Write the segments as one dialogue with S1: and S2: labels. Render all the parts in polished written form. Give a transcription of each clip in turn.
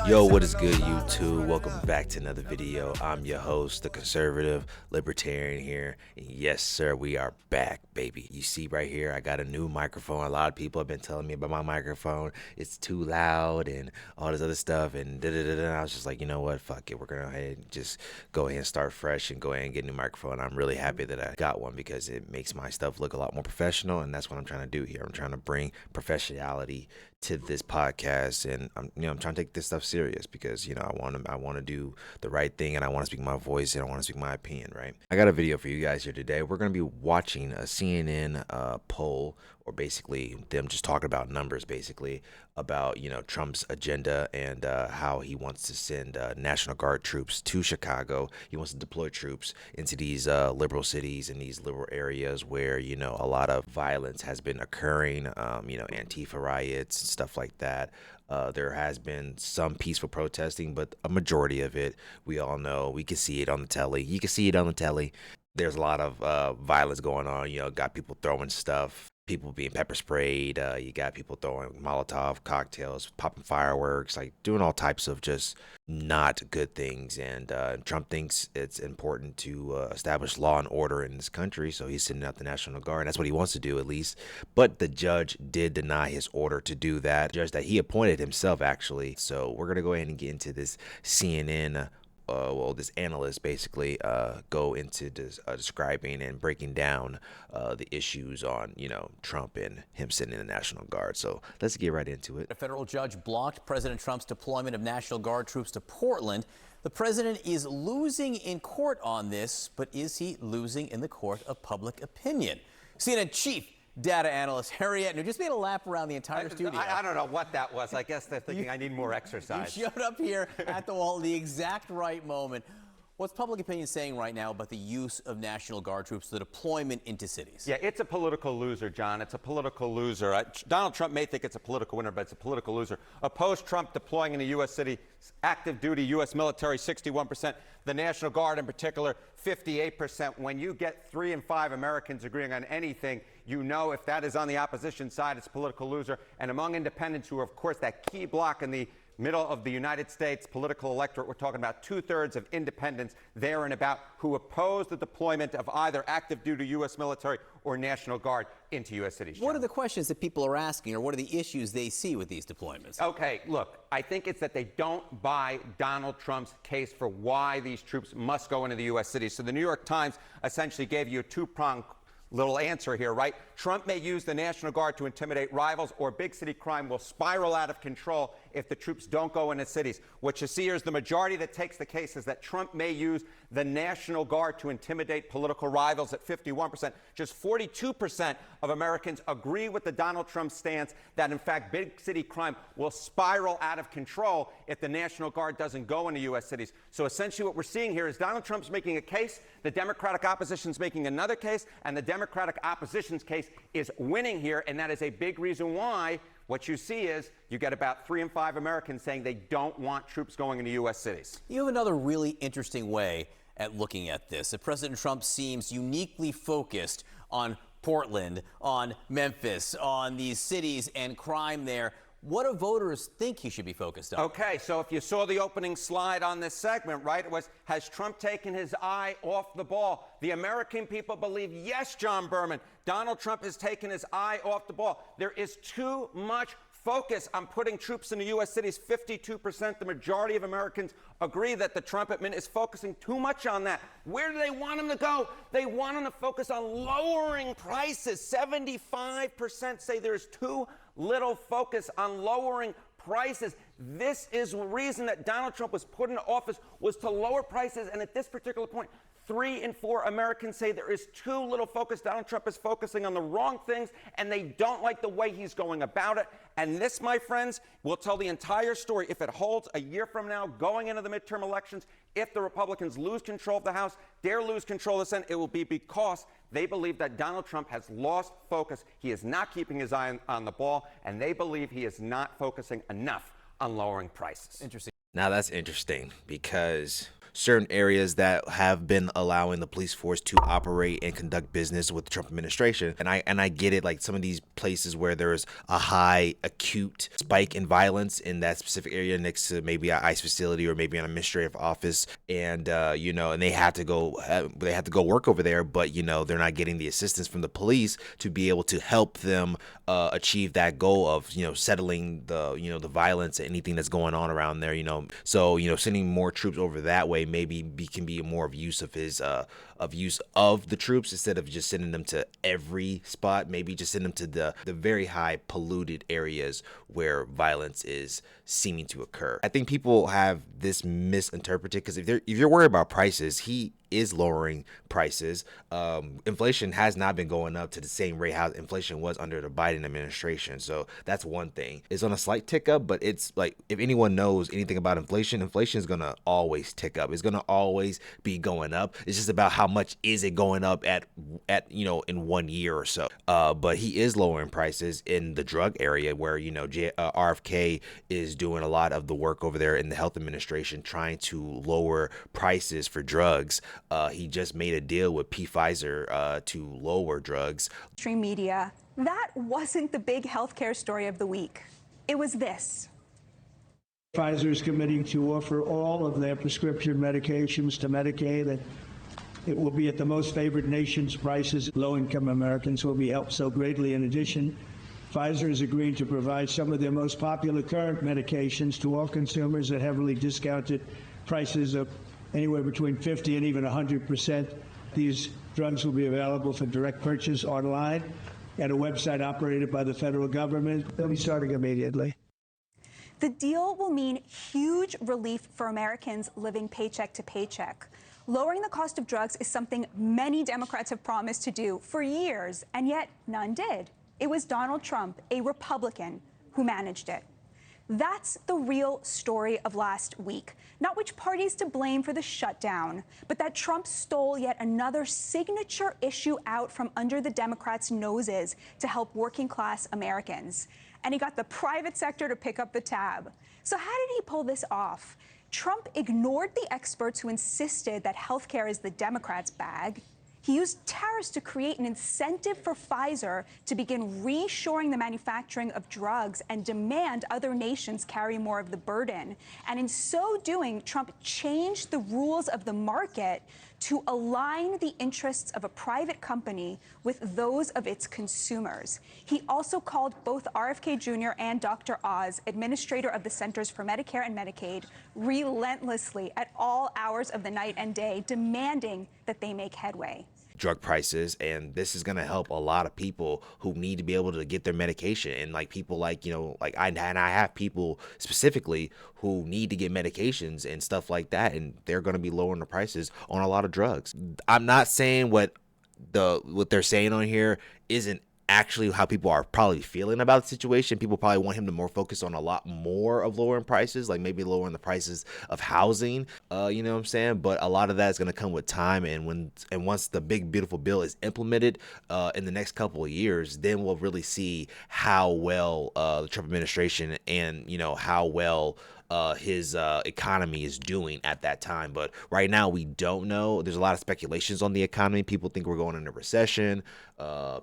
S1: Yo, what is good, YouTube? Welcome back to another video. I'm your host, the conservative libertarian here. And yes, sir, we are back, baby. You see right here, I got a new microphone. A lot of people have been telling me about my microphone. It's too loud and all this other stuff. And I was just like, you know what? Fuck it. We're going to just go ahead and start fresh and go ahead and get a new microphone. I'm really happy that I got one because it makes my stuff look a lot more professional. And that's what I'm trying to do here. I'm trying to bring professionality to this podcast, and I'm trying to take this stuff serious because I want to do the right thing, and I want to speak my voice, and I want to speak my opinion. Right? I got a video for you guys here today. We're gonna be watching a CNN poll, or basically them just talking about numbers, basically about Trump's agenda and how he wants to send National Guard troops to Chicago. He wants to deploy troops into these liberal cities and these liberal areas where a lot of violence has been occurring. Antifa riots and stuff like that. There has been some peaceful protesting, but a majority of it, we all know, we can see it on the telly. You can see it on the telly. There's a lot of violence going on. Got people throwing stuff, people being pepper sprayed. You got people throwing Molotov cocktails, popping fireworks, like doing all types of just not good things. And Trump thinks it's important to establish law and order in this country, so he's sending out the National Guard. And that's what he wants to do, at least. But the judge did deny his order to do that. Judge that he appointed himself, actually. So we're gonna go ahead and get into this CNN. This analyst basically go into describing and breaking down the issues on, Trump and him sending the National Guard. So let's get right into it.
S2: A federal judge blocked President Trump's deployment of National Guard troops to Portland. The president is losing in court on this, but is he losing in the court of public opinion? CNN chief data analyst Harry Enten, who just made a lap around the entire studio.
S3: I don't know what that was. I guess they're thinking I need more exercise.
S2: You showed up here at the wall at the exact right moment. What's public opinion saying right now about the use of National Guard troops, the deployment into cities?
S3: Yeah, it's a political loser, John. It's a political loser. Donald Trump may think it's a political winner, but it's a political loser. Oppose Trump deploying in a U.S. city, active duty U.S. military, 61%. The National Guard in particular, 58%. When you get 3 in 5 Americans agreeing on anything, if that is on the opposition side, it's a political loser. And among independents, who are, of course, that key block in the middle of the United States political electorate, we're talking about 2/3 of independents there and about who oppose the deployment of either active duty U.S. military or National Guard into U.S. cities.
S2: What are the questions that people are asking, or what are the issues they see with these deployments?
S3: Okay, look, I think it's that they don't buy Donald Trump's case for why these troops must go into the U.S. cities. So the New York Times essentially gave you a two-pronged little answer here, right? Trump may use the National Guard to intimidate rivals, or big city crime will spiral out of control if the troops don't go into cities. What you see here is the majority that takes the case is that Trump may use the National Guard to intimidate political rivals at 51%. Just 42% of Americans agree with the Donald Trump stance that, in fact, big city crime will spiral out of control if the National Guard doesn't go into U.S. cities. So essentially what we're seeing here is Donald Trump's making a case, the Democratic opposition's making another case, and the Democratic opposition's case is winning here, and that is a big reason why what you see is you get about 3 in 5 Americans saying they don't want troops going into U.S. cities.
S2: You have another really interesting way at looking at this. President Trump seems uniquely focused on Portland, on Memphis, on these cities and crime there. What do voters think he should be focused on?
S3: Okay, so if you saw the opening slide on this segment, right, it was, has Trump taken his eye off the ball? The American people believe, yes, John Berman, Donald Trump has taken his eye off the ball. There is too much focus on putting troops into U.S. cities. 52%, the majority of Americans agree that the Trump administration is focusing too much on that. Where do they want him to go? They want him to focus on lowering prices. 75% say there's too little focus on lowering prices. This is the reason that Donald Trump was put into office, was to lower prices. And at this particular point, 3 in 4 Americans say there is too little focus. Donald Trump is focusing on the wrong things, and they don't like the way he's going about it. And this, my friends, will tell the entire story if it holds a year from now, going into the midterm elections. If the Republicans lose control of the House, dare lose control of the Senate, it will be because they believe that Donald Trump has lost focus. He is not keeping his eye on the ball, and they believe he is not focusing enough on lowering prices.
S2: Interesting.
S1: Now that's interesting because certain areas that have been allowing the police force to operate and conduct business with the Trump administration. And I get it, like some of these places where there's a high acute spike in violence in that specific area next to maybe an ICE facility or maybe an administrative office, and and they have to go work over there, but they're not getting the assistance from the police to be able to help them achieve that goal of settling the violence and anything that's going on around there. So sending more troops over that way maybe can be more of use of his use of the troops instead of just sending them to every spot. Maybe just send them to the very high polluted areas where violence is seeming to occur. I think people have this misinterpreted, because if you're worried about prices, he is lowering prices. Inflation has not been going up to the same rate how inflation was under the Biden administration. So that's one thing. It's on a slight tick up, but it's like, if anyone knows anything about inflation is going to always tick up. It's going to always be going up. It's just about how much is it going up at in 1 year or so. But he is lowering prices in the drug area where, RFK is doing a lot of the work over there in the health administration, trying to lower prices for drugs. He just made a deal with Pfizer to lower drugs.
S4: Mainstream media, that wasn't the big healthcare story of the week. It was this.
S5: Pfizer is committing to offer all of their prescription medications to Medicaid, and it will be at the most favored nation's prices. Low-income Americans will be helped so greatly. In addition, Pfizer is agreeing to provide some of their most popular current medications to all consumers at heavily discounted prices of anywhere between 50 and even 100%. These drugs will be available for direct purchase online at a website operated by the federal government. They'll be starting immediately.
S4: The deal will mean huge relief for Americans living paycheck to paycheck. Lowering the cost of drugs is something many Democrats have promised to do for years, and yet none did. It was Donald Trump, a Republican, who managed it. That's the real story of last week. Not which party's to blame for the shutdown, but that Trump stole yet another signature issue out from under the Democrats' noses to help working class Americans. And he got the private sector to pick up the tab. So how did he pull this off? Trump ignored the experts who insisted that healthcare is the Democrats' bag. He used tariffs to create an incentive for Pfizer to begin reshoring the manufacturing of drugs and demand other nations carry more of the burden. And in so doing, Trump changed the rules of the market to align the interests of a private company with those of its consumers. He also called both RFK Jr. and Dr. Oz, administrator of the Centers for Medicare and Medicaid, relentlessly at all hours of the night and day, demanding that they make headway.
S1: Drug prices, and this is going to help a lot of people who need to be able to get their medication, and like people like I have people specifically who need to get medications and stuff like that, and they're going to be lowering the prices on a lot of drugs. I'm not saying what they're saying on here isn't actually how people are probably feeling about the situation. People probably want him to more focus on a lot more of lowering prices, like maybe lowering the prices of housing, you know what I'm saying? But a lot of that is going to come with time, and once the big beautiful bill is implemented in the next couple of years, then we'll really see how well the Trump administration and how well his economy is doing at that time. But right now we don't know. There's a lot of speculations on the economy. People think we're going into recession.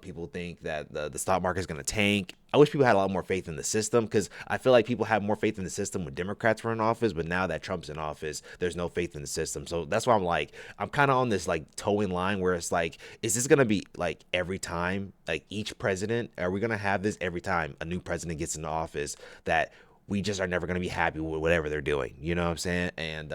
S1: People think that the stock market is going to tank. I wish people had a lot more faith in the system, because I feel like people have more faith in the system when Democrats were in office, but now that Trump's in office, there's no faith in the system. So that's why I'm kind of on this towing line where it's like, is this going to be like every time, like each president, are we going to have this every time a new president gets into office, that we just are never going to be happy with whatever they're doing? You know what I'm saying? And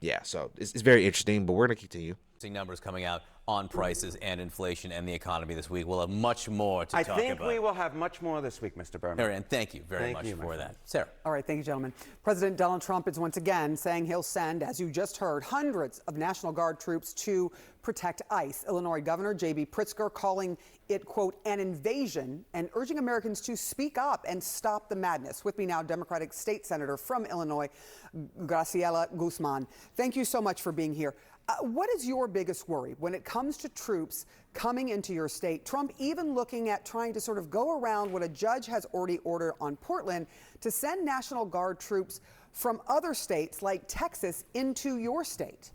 S1: yeah, so it's very interesting, but we're going to continue.
S2: Numbers coming out on prices and inflation and the economy this week. We'll have much more to talk about.
S3: I think we will have much more this week, Mr. Berman.
S2: Harry, and thank you very much for that. Sarah.
S6: All right, thank you, gentlemen. President Donald Trump is once again saying he'll send, as you just heard, hundreds of National Guard troops to protect ICE. Illinois Governor J.B. Pritzker calling it, quote, an invasion, and urging Americans to speak up and stop the madness. With me now, Democratic State Senator from Illinois, Graciela Guzman. Thank you so much for being here. What is your biggest worry when it comes to troops coming into your state? Trump even looking at trying to sort of go around what a judge has already ordered on Portland to send National Guard troops from other states like Texas into your state.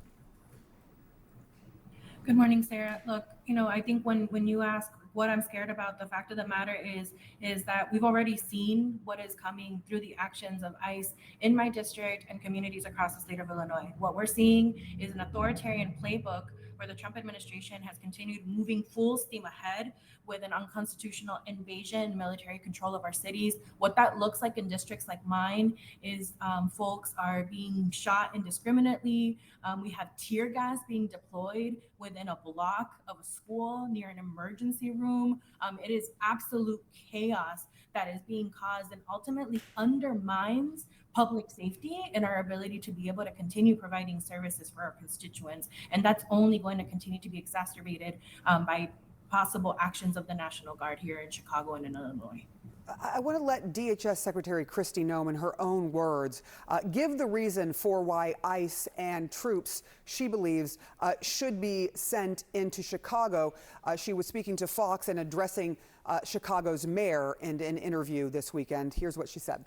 S7: Good morning, Sarah. Look, I think when you ask what I'm scared about, the fact of the matter is that we've already seen what is coming through the actions of ICE in my district and communities across the state of Illinois. What we're seeing is an authoritarian playbook where the Trump administration has continued moving full steam ahead with an unconstitutional invasion, military control of our cities. What that looks like in districts like mine is folks are being shot indiscriminately. We have tear gas being deployed within a block of a school near an emergency room. It is absolute chaos that is being caused and ultimately undermines public safety and our ability to be able to continue providing services for our constituents. And that's only going to continue to be exacerbated by possible actions of the National Guard here in Chicago and in Illinois.
S6: I want to let DHS Secretary Kristi Noem, in her own words, give the reason for why ICE and troops she believes should be sent into Chicago. She was speaking to Fox and addressing Chicago's mayor in an interview this weekend. Here's what she said.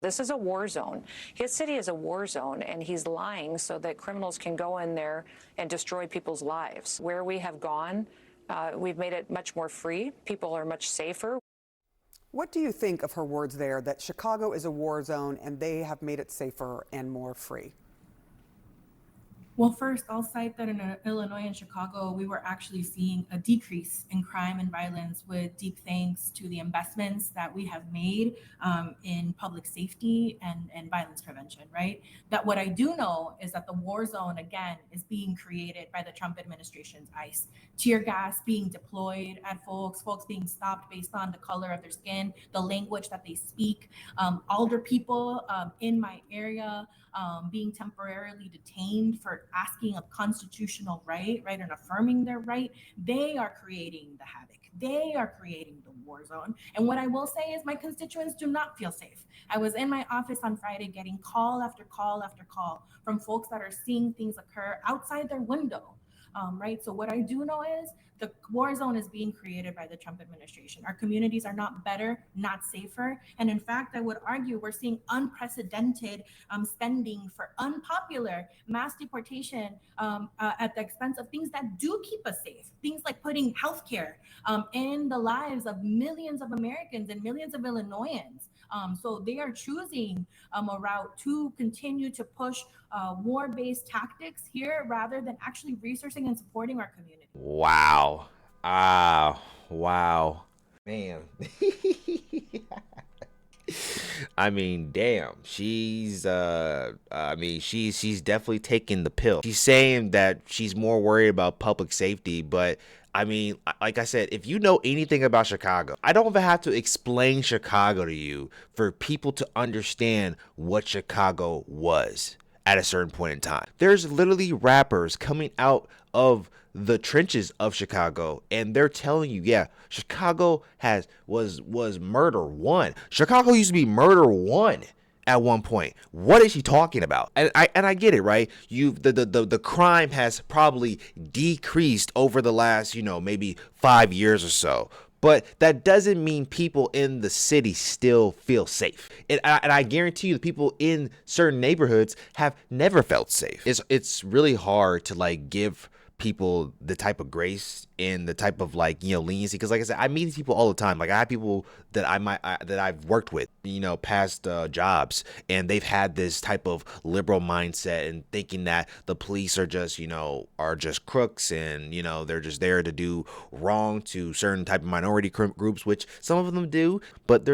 S8: This is a war zone. His city is a war zone, and he's lying so that criminals can go in there and destroy people's lives. Where we have gone, we've made it much more free. People are much safer.
S6: What do you think of her words there, that Chicago is a war zone and they have made it safer and more free?
S7: Well, first, I'll cite that in Illinois and Chicago, we were actually seeing a decrease in crime and violence with deep thanks to the investments that we have made in public safety and violence prevention, right? That what I do know is that the war zone, again, is being created by the Trump administration's ICE. Tear gas being deployed at folks being stopped based on the color of their skin, the language that they speak. Older people in my area being temporarily detained for asking a constitutional right, and affirming their right. They are creating the havoc. They are creating the war zone. And what I will say is my constituents do not feel safe. I was in my office on Friday getting call after call after call from folks that are seeing things occur outside their window. Right. So what I do know is the war zone is being created by the Trump administration. Our communities are not better, not safer. And in fact, I would argue we're seeing unprecedented spending for unpopular mass deportation at the expense of things that do keep us safe. Things like putting healthcare in the lives of millions of Americans and millions of Illinoisans. So they are choosing a route to continue to push war-based tactics here rather than actually resourcing and supporting our community.
S1: Wow. Wow. Man. I mean, damn. She's she's definitely taking the pill. She's saying that she's more worried about public safety, but I mean, like I said, if you know anything about Chicago, I don't even have to explain Chicago to you for people to understand what Chicago was at a certain point in time. There's literally rappers coming out of the trenches of Chicago and they're telling you, yeah, Chicago was murder one. Chicago used to be murder one at one point. What is she talking about? And I get it, right? The crime has probably decreased over the last, maybe 5 years or so. But that doesn't mean people in the city still feel safe. And I guarantee you the people in certain neighborhoods have never felt safe. It's really hard to give people the type of grace and the type of leniency, because like I said, I meet these people all the time. I have people that that I've worked with, past jobs, and they've had this type of liberal mindset and thinking that the police are just crooks and they're just there to do wrong to certain type of minority groups, which some of them do, but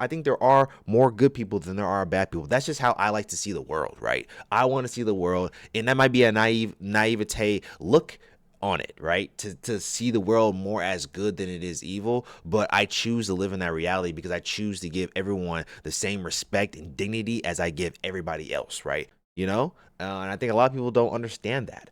S1: I think there are more good people than there are bad people. That's just how I like to see the world, right? I want to see the world, and that might be a naivete look on it, right? To see the world more as good than it is evil, but I choose to live in that reality because I choose to give everyone the same respect and dignity as I give everybody else, right? And I think a lot of people don't understand that.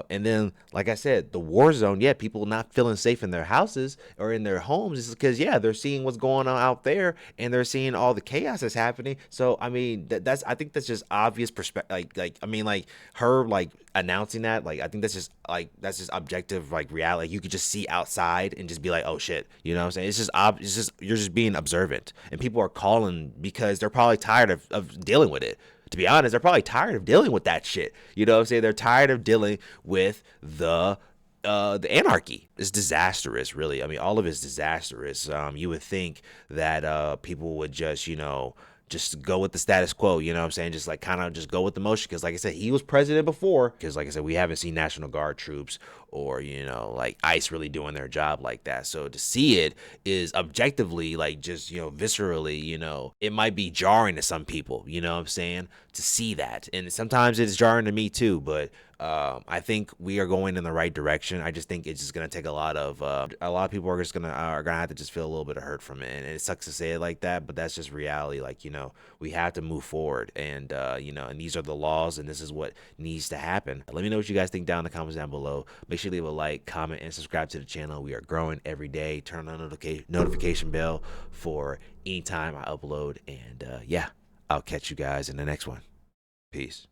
S1: And then, like I said, the war zone, yeah, people not feeling safe in their houses or in their homes is because, yeah, they're seeing what's going on out there and they're seeing all the chaos that's happening. So, I mean, I think that's just obvious perspective. Her announcing that, I think that's just objective, reality. You could just see outside and just be like, oh shit, you know what I'm saying? You're just being observant, and people are calling because they're probably tired of dealing with it. to be honest, they're probably tired of dealing with that shit. You know what I'm saying? They're tired of dealing with the anarchy. Is disastrous, really. I mean, all of it's disastrous. You would think that people would just, just go with the status quo, you know what I'm saying? Just like kind of just go with the motion. Because like I said, he was president before. Because like I said, we haven't seen National Guard troops or, like ICE really doing their job like that. So to see it is objectively, like just, viscerally, it might be jarring to some people, you know what I'm saying? To see that. And sometimes it's jarring to me too. But I think we are going in the right direction. I just think it's just going to take a lot of people are just going to have to just feel a little bit of hurt from it. And it sucks to say it like that, but that's just reality. Like, we have to move forward and, and these are the laws and this is what needs to happen. Let me know what you guys think down in the comments down below. Make sure you leave a like, comment, and subscribe to the channel. We are growing every day. Turn on the notification bell for anytime I upload. And yeah, I'll catch you guys in the next one. Peace.